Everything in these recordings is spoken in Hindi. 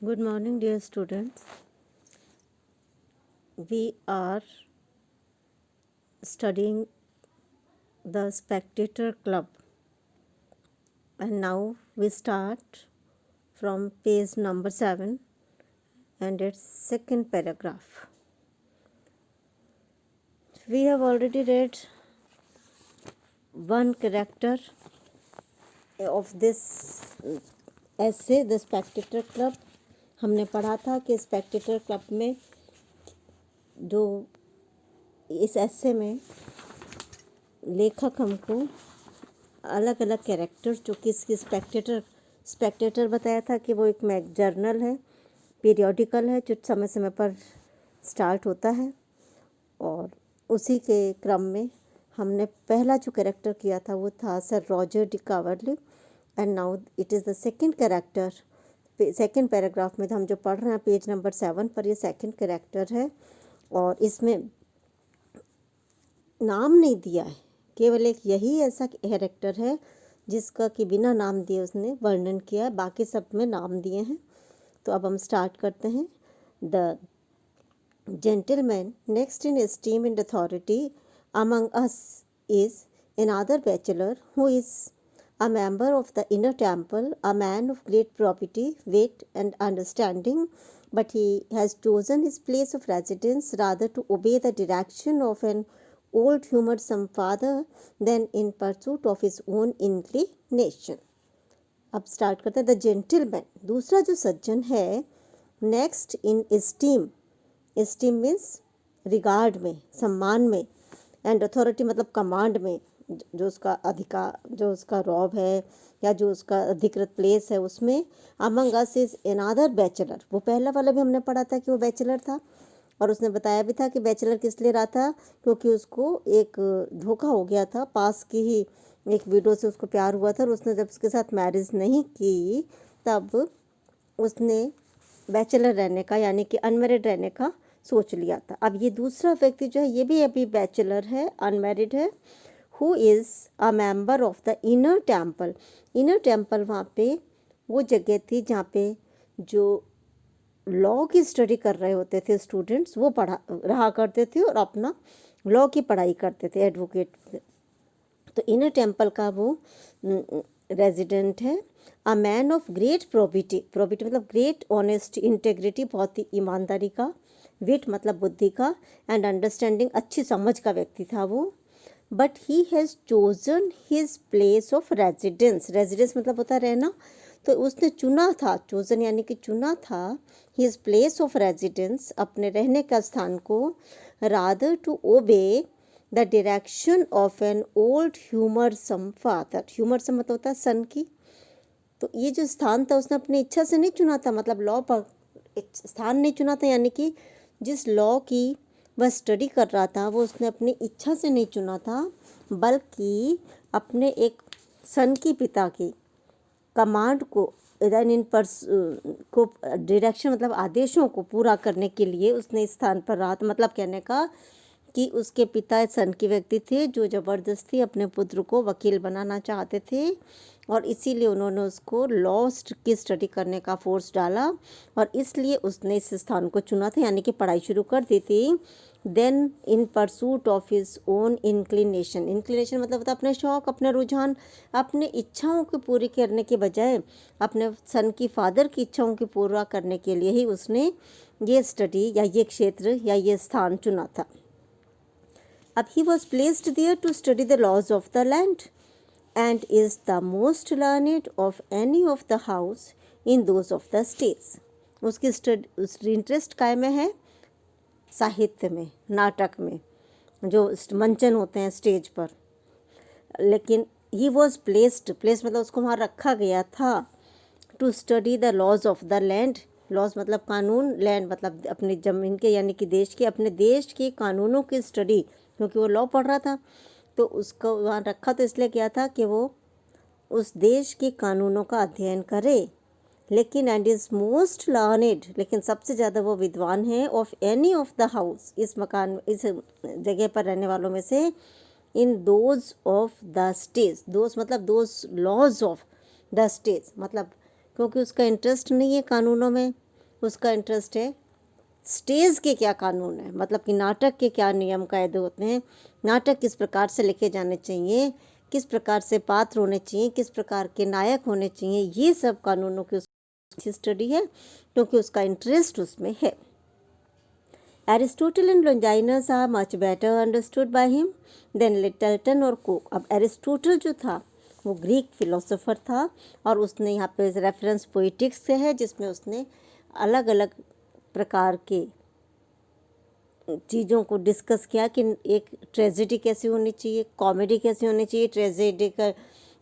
Good morning, dear students. We are studying the Spectator Club, and now we start from page number 7 and its second paragraph. We have already read one character of this essay, The Spectator Club. हमने पढ़ा था कि स्पेक्टेटर क्लब में जो इस ऐसे में लेखक हमको अलग अलग कैरेक्टर्स जो कि इसकी स्पेक्टेटर बताया था कि वो एक मैग जर्नल है, पीरियोडिकल है जो समय समय पर स्टार्ट होता है। और उसी के क्रम में हमने पहला जो कैरेक्टर किया था वो था sir Roger de Coverley, and now it is the second character. Second paragraph में हम जो पढ़ रहे हैं पेज नंबर 7 पर, ये सेकंड कैरेक्टर है और इसमें नाम नहीं दिया है, केवल एक यही ऐसा कैरेक्टर है जिसका कि बिना नाम दिए उसने वर्णन किया है, बाकी सब में नाम दिए हैं। तो अब हम स्टार्ट करते हैं। The gentleman next in esteem and authority among us is another bachelor who is a member of the inner temple, a man of great probity, wit, and understanding, but he has chosen his place of residence rather to obey the direction of an old humorsome father than in pursuit of his own inclination. अब स्टार्ट करते हैं। द जेंटलमैन, दूसरा जो सज्जन है, next in esteem, esteem means regard में, सम्मान में, एंड अथॉरिटी मतलब कमांड में, जो उसका अधिकार, जो उसका रॉब है या जो उसका अधिकृत प्लेस है उसमें। Among us is another bachelor, वो पहला वाला भी हमने पढ़ा था कि वो बैचलर था और उसने बताया भी था कि बैचलर किस लिए रहा था, क्योंकि उसको एक धोखा हो गया था। पास की ही एक विडो से उसको प्यार हुआ था और उसने जब उसके साथ मैरिज नहीं की तब उसने बैचलर रहने का यानी कि अनमैरिड रहने का सोच लिया था। अब ये दूसरा व्यक्ति जो है ये भी अभी बैचलर है, अनमैरिड है। Who is a member of the inner temple. Inner temple वहाँ पे वो जगह थी जहाँ पे जो लॉ की स्टडी कर रहे होते थे स्टूडेंट्स, वो रहा करते थे और अपना लॉ की पढ़ाई करते थे, एडवोकेट। तो इनर टेम्पल का वो रेजिडेंट है। A man of great probity, probity मतलब ग्रेट ऑनेस्टी, इंटेग्रिटी बहुत ही ईमानदारी का, विट मतलब बुद्धि का, एंड अंडरस्टैंडिंग अच्छी समझ का व्यक्ति था वो। But he has chosen his place of residence, residence मतलब होता है रहना, तो उसने चुना था, चोजन यानी कि चुना था, हिज प्लेस ऑफ रेजिडेंस अपने रहने का स्थान को, rather to obey the direction of an old humoursome father. Humoursome मतलब होता है सन की। तो ये जो स्थान था उसने अपनी इच्छा से नहीं चुना था, मतलब लॉ पर स्थान नहीं चुना था, यानी कि जिस लॉ की वह स्टडी कर रहा था वो उसने अपनी इच्छा से नहीं चुना था, बल्कि अपने एक सन की पिता की कमांड को, इन को डायरेक्शन मतलब आदेशों को पूरा करने के लिए उसने इस स्थान पर रहा था। मतलब कहने का कि उसके पिता सन की व्यक्ति थे जो ज़बरदस्ती अपने पुत्र को वकील बनाना चाहते थे और इसीलिए उन्होंने उसको लॉ की स्टडी करने का फोर्स डाला और इसलिए उसने इस स्थान को चुना था, यानी कि पढ़ाई शुरू कर दी थी। Then in pursuit of his own inclination, inclination मतलब होता है अपने शौक़, अपने रुझान, अपने इच्छाओं को पूरी करने के बजाय अपने सन की फादर की इच्छाओं को पूरा करने के लिए ही उसने ये स्टडी या ये क्षेत्र या ये स्थान चुना था। अब he was placed there to study the laws of the land and is the most learned of any of the house in those of the states. उसकी इंटरेस्ट काय में है? साहित्य में, नाटक में, जो मंचन होते हैं स्टेज पर। लेकिन he was placed, प्लेस मतलब उसको वहाँ रखा गया था, to study the laws of the land, laws मतलब कानून, लैंड मतलब अपनी ज़मीन के यानी कि देश के, अपने देश के कानूनों की स्टडी, क्योंकि वो लॉ पढ़ रहा था तो उसको वहाँ रखा तो इसलिए किया था कि वो उस देश के कानूनों का अध्ययन करे। लेकिन एंड इज़ मोस्ट लर्नेड, लेकिन सबसे ज़्यादा वो विद्वान है, of any of the house, इस मकान, इस जगह पर रहने वालों में से, in those of the states, those मतलब those laws of the states, मतलब क्योंकि उसका इंटरेस्ट नहीं है कानूनों में उसका इंटरेस्ट है स्टेज के क्या कानून है, मतलब कि नाटक के क्या नियम कायदे होते हैं, नाटक किस प्रकार से लिखे जाने चाहिए, किस प्रकार से पात्र होने चाहिए, किस प्रकार के नायक होने चाहिए, ये सब कानूनों की उसकी स्टडी है, क्योंकि उसका इंटरेस्ट उसमें है। Aristotle and Longinus are much better understood by him than Littleton और कोक। अब एरिस्टोटल जो था वो ग्रीक फिलोसोफर था, और उसने यहाँ पे रेफरेंस पोइटिक्स से है, जिसमें उसने अलग अलग प्रकार के चीज़ों को डिस्कस किया कि एक ट्रेजेडी कैसी होनी चाहिए, कॉमेडी कैसी होनी चाहिए, ट्रेजेडी का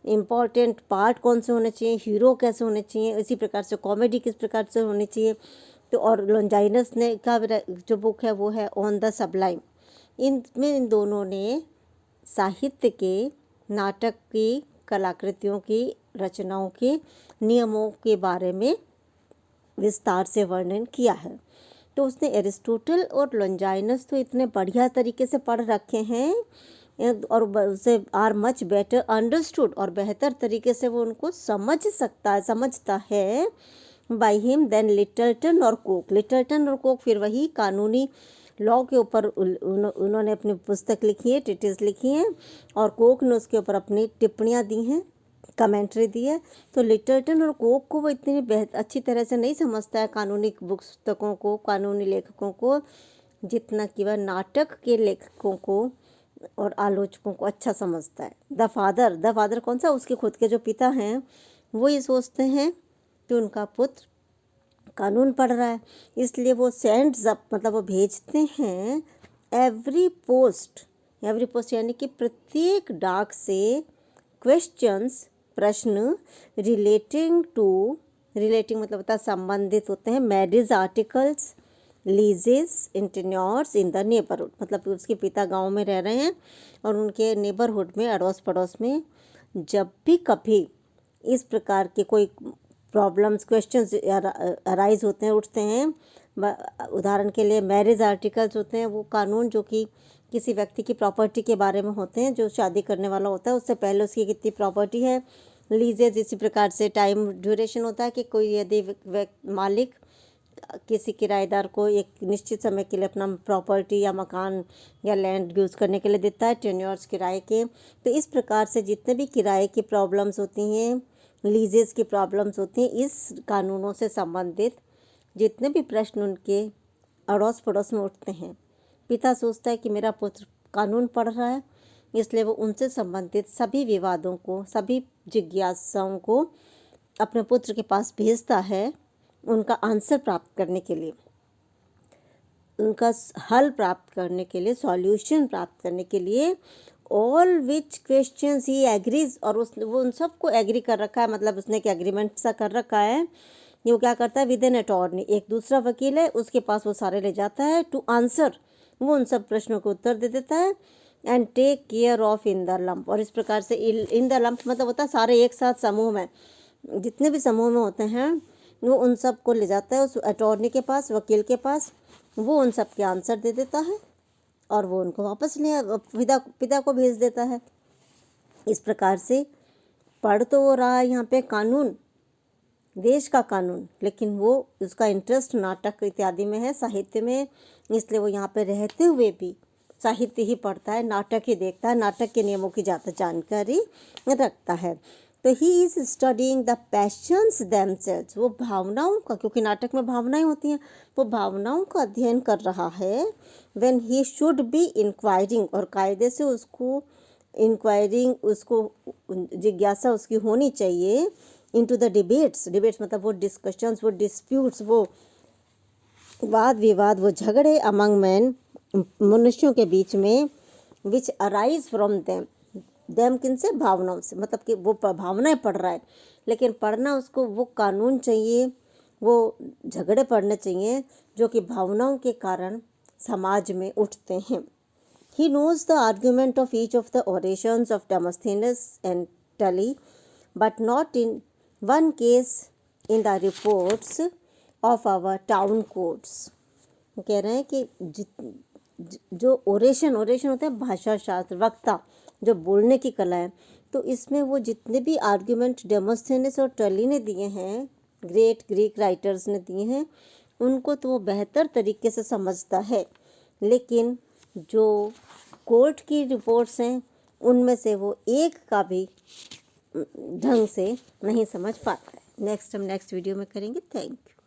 इम्पॉर्टेंट पार्ट कौन से होने चाहिए, हीरो कैसे होने चाहिए, इसी प्रकार से कॉमेडी किस प्रकार से होनी चाहिए। तो और लॉन्जाइनस ने का जो बुक है वो है ऑन द सबलाइम। इन दोनों ने साहित्य के, नाटक की कलाकृतियों की रचनाओं के नियमों के बारे में विस्तार से वर्णन किया है। तो उसने एरिस्टोटल और लॉन्जाइनस तो इतने बढ़िया तरीके से पढ़ रखे हैं, और उसे आर मच बेटर अंडरस्टूड, और बेहतर तरीके से वो उनको समझता है बाय हिम देन लिटलटन और कोक। लिटलटन और कोक फिर वही कानूनी लॉ के ऊपर उन्होंने अपनी पुस्तक लिखी है, ट्रीटिस लिखी है, और कोक ने उसके ऊपर अपनी टिप्पणियाँ दी हैं, कमेंट्री दी है। तो लिटलटन और कोक को वो इतनी अच्छी तरह से नहीं समझता है कानूनी पुस्तकों को, कानूनी लेखकों को, जितना कि वह नाटक के लेखकों को और आलोचकों को अच्छा समझता है। द फादर कौन सा, उसके खुद के जो पिता हैं वो ये सोचते हैं कि उनका पुत्र कानून पढ़ रहा है, इसलिए वो सेंड्स अप, मतलब वो भेजते हैं एवरी पोस्ट यानी कि प्रत्येक डाक से क्वेश्चंस, प्रश्न रिलेटिंग मतलब होता है संबंधित होते हैं, marriage articles, लीजेस in tenures in the neighbourhood, मतलब उसके पिता गांव में रह रहे हैं और उनके नेबरहुड में, अड़ोस पड़ोस में जब भी कभी इस प्रकार के कोई प्रॉब्लम्स, क्वेश्चंस अराइज होते हैं, उठते हैं, उदाहरण के लिए मैरिज आर्टिकल्स होते हैं, वो कानून जो कि किसी व्यक्ति की प्रॉपर्टी के बारे में होते हैं, जो शादी करने वाला होता है उससे पहले उसकी कितनी प्रॉपर्टी है। लीजेज इसी प्रकार से टाइम ड्यूरेशन होता है कि कोई यदि मालिक किसी किराएदार को एक निश्चित समय के लिए अपना प्रॉपर्टी या मकान या लैंड यूज़ करने के लिए देता है, टेन्योर्स किराए के। तो इस प्रकार से जितने भी किराए की प्रॉब्लम्स होती हैं, लीजेस की प्रॉब्लम्स होती हैं, इस कानूनों से संबंधित जितने भी प्रश्न उनके अड़ोस पड़ोस में उठते हैं, पिता सोचता है कि मेरा पुत्र कानून पढ़ रहा है, इसलिए वो उनसे संबंधित सभी विवादों को, सभी जिज्ञासाओं को अपने पुत्र के पास भेजता है, उनका आंसर प्राप्त करने के लिए, उनका हल प्राप्त करने के लिए, सॉल्यूशन प्राप्त करने के लिए। All which questions he agrees, और वो उन सबको एग्री कर रखा है, मतलब उसने एक एग्रीमेंट सा कर रखा है। ये वो क्या करता है, विद एन अटॉर्नी, एक दूसरा वकील है उसके पास वो सारे ले जाता है, टू आंसर, वो उन सब प्रश्नों को उत्तर दे देता है, and take care of in the lump. और इस प्रकार से इन द लम्प मतलब होता है सारे एक साथ समूह में, जितने भी समूह में होते हैं वो उन सब को ले जाता है उस अटॉर्नी के पास, वकील के पास, वो उन सब के आंसर दे देता है और वो उनको वापस पिता को भेज देता है। इस प्रकार से पढ़ तो वो रहा है यहाँ पे कानून, देश का कानून, लेकिन वो उसका इंटरेस्ट नाटक इत्यादि में है, साहित्य में, इसलिए वो यहाँ पे रहते हुए भी साहित्य ही पढ़ता है, नाटक ही देखता है, नाटक के नियमों की ज़्यादा जानकारी रखता है। तो he is studying the patience themselves, वो भावनाओं का, क्योंकि नाटक में भावनाएं होती हैं, वो भावनाओं का अध्ययन कर रहा है। When he should be enquiring, और कायदे से उसको इंक्वायरिंग, उसको जिज्ञासा उसकी होनी चाहिए, इनटू द डिबेट्स मतलब वो डिस्कशंस, वो डिस्प्यूट्स, वो वाद विवाद, वो झगड़े अमंग मैन, मनुष्यों के बीच में, विच अराइज फ्रॉम देम किन से, भावनाओं से, मतलब कि वो भावनाएं पढ़ रहा है, लेकिन पढ़ना उसको वो कानून चाहिए, वो झगड़े पढ़ने चाहिए जो कि भावनाओं के कारण समाज में उठते हैं। He knows the argument of each of the orations of Demosthenes and Tully, but not in one case in the reports of our town courts. कह रहे हैं कि जो ओरेशन होते हैं, भाषा शास्त्र, वक्ता, जो बोलने की कला है, तो इसमें वो जितने भी आर्ग्यूमेंट डेमोस्थेनस और टली ने दिए हैं, ग्रेट ग्रीक राइटर्स ने दिए हैं, उनको तो वो बेहतर तरीके से समझता है, लेकिन जो कोर्ट की रिपोर्ट्स हैं उनमें से वो एक का भी ढंग से नहीं समझ पाता है। नेक्स्ट वीडियो में करेंगे। Thank you.